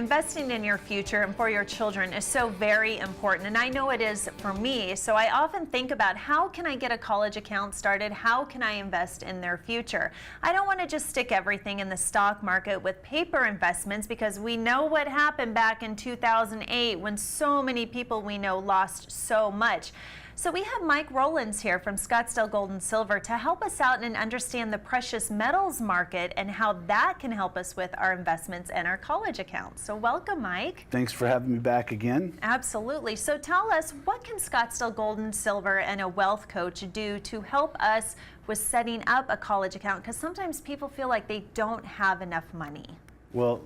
Investing in your future and for your children is so very important, and I know it is for me. So I often think about, how can I get a college account started? How can I invest in their future? I don't want to just stick everything in the stock market with paper investments, because we know what happened back in 2008 when so many people we know lost so much. So we have Mike Rollins here from Scottsdale Gold and Silver to help us out and understand the precious metals market and how that can help us with our investments and our college accounts. So welcome, Mike. Thanks for having me back again. Absolutely. So tell us, what can Scottsdale Gold and Silver and a wealth coach do to help us with setting up a college account? Because sometimes people feel like they don't have enough money. Well,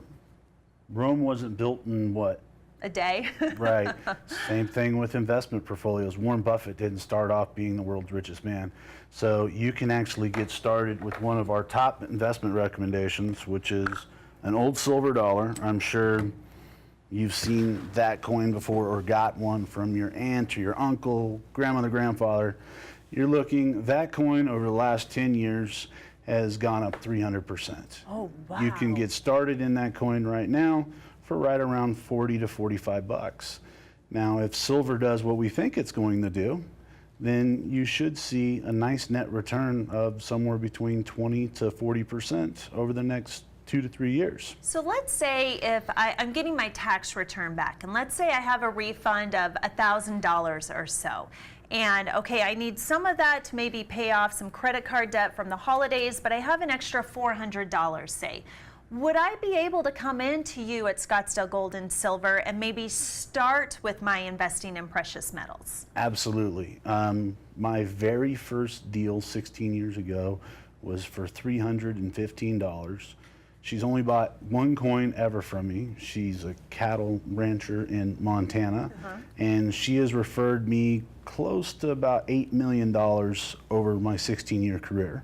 Rome wasn't built in what? A day. Right. Same thing with investment portfolios. Warren Buffett didn't start off being the world's richest man. So you can actually get started with one of our top investment recommendations, which is an old silver dollar. I'm sure you've seen that coin before or got one from your aunt or your uncle, grandmother, grandfather. You're looking, that coin over the last 10 years has gone up 300%. Oh, wow. You can get started in that coin right now for right around 40 to 45 bucks. Now, if silver does what we think it's going to do, then you should see a nice net return of somewhere between 20 to 40% over the next 2 to 3 years. So let's say if I'm getting my tax return back, and let's say I have a refund of $1,000 or so. And okay, I need some of that to maybe pay off some credit card debt from the holidays, but I have an extra $400, say. Would I be able to come into you at Scottsdale Gold and Silver and maybe start with my investing in precious metals? Absolutely. My very first deal 16 years ago was for $315. She's only bought one coin ever from me. She's a cattle rancher in Montana, and she has referred me close to about $8 million over my 16-year career.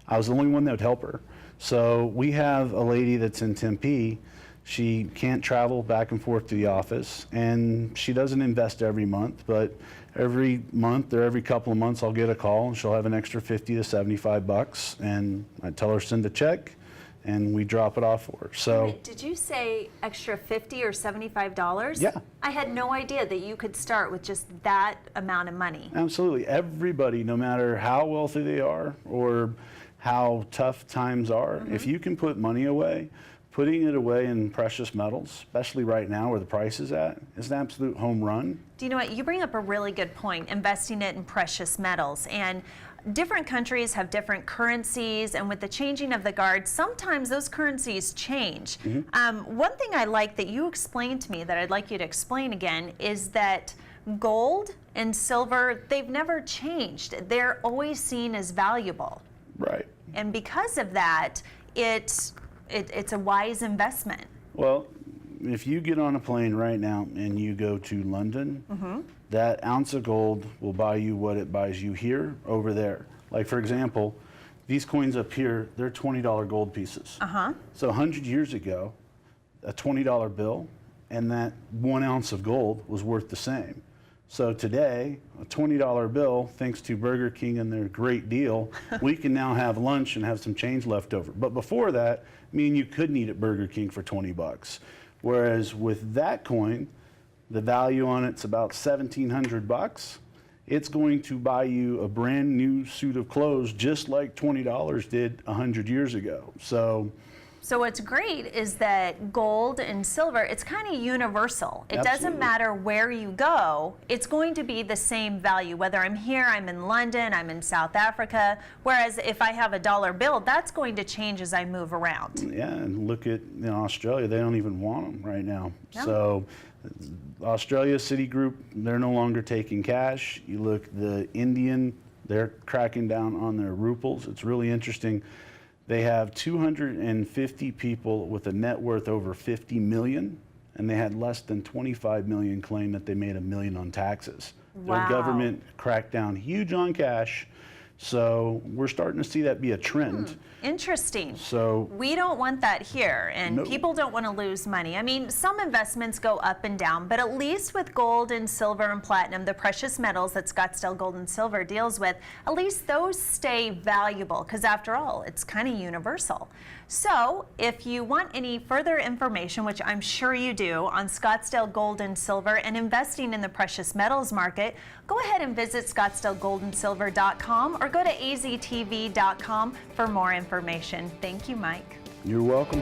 I was the only one that would help her. So we have a lady that's in Tempe. She can't travel back and forth to the office, and she doesn't invest every month, but every month or every couple of months I'll get a call and she'll have an extra 50 to 75 bucks, and I tell her send a check and we drop it off for her. So did you say extra $50 or $75? Yeah. I had no idea that you could start with just that amount of money. Absolutely. Everybody, no matter how wealthy they are or how tough times are, if you can put money away, putting it away in precious metals, especially right now where the price is at, is an absolute home run. Do you know what? You bring up a really good point, investing it in precious metals. And different countries have different currencies, and with the changing of the guard, sometimes those currencies change. One thing I like that you explained to me that I'd like you to explain again is that gold and silver, they've never changed. They're always seen as valuable. Right. And because of that, it's a wise investment. Well, if you get on a plane right now and you go to London, that ounce of gold will buy you what it buys you here over there. Like, for example, these coins up here, they're $20 gold pieces. So 100 years ago, a $20 bill and that 1 ounce of gold was worth the same. So today, a $20 bill, thanks to Burger King and their great deal, we can now have lunch and have some change left over. But before that, me and you couldn't eat at Burger King for 20 bucks. Whereas with that coin, the value on it's about 1,700 bucks. It's going to buy you a brand new suit of clothes just like $20 did 100 years ago. So what's great is that gold and silver, it's kind of universal. It doesn't matter where you go, it's going to be the same value. Whether I'm here, I'm in London, I'm in South Africa, whereas if I have a dollar bill, that's going to change as I move around. Yeah, and look at Australia, they don't even want them right now. No. So Australia, Citigroup, they're no longer taking cash. You look, the Indian, they're cracking down on their ruples. It's really interesting. They have 250 people with a net worth over 50 million, and they had less than 25 million claim that they made $1 million on taxes. Wow. Their government cracked down huge on cash So we're starting to see that be a trend. Interesting. So we don't want that here, and No. people don't want to lose money. I mean, some investments go up and down, but at least with gold and silver and platinum, the precious metals that Scottsdale Gold and Silver deals with, at least those stay valuable, because after all, it's kind of universal. So if you want any further information, which I'm sure you do, on Scottsdale Gold and Silver and investing in the precious metals market, go ahead and visit ScottsdaleGoldandSilver.com or go to AZTV.com for more information. Thank you, Mike. you're welcome.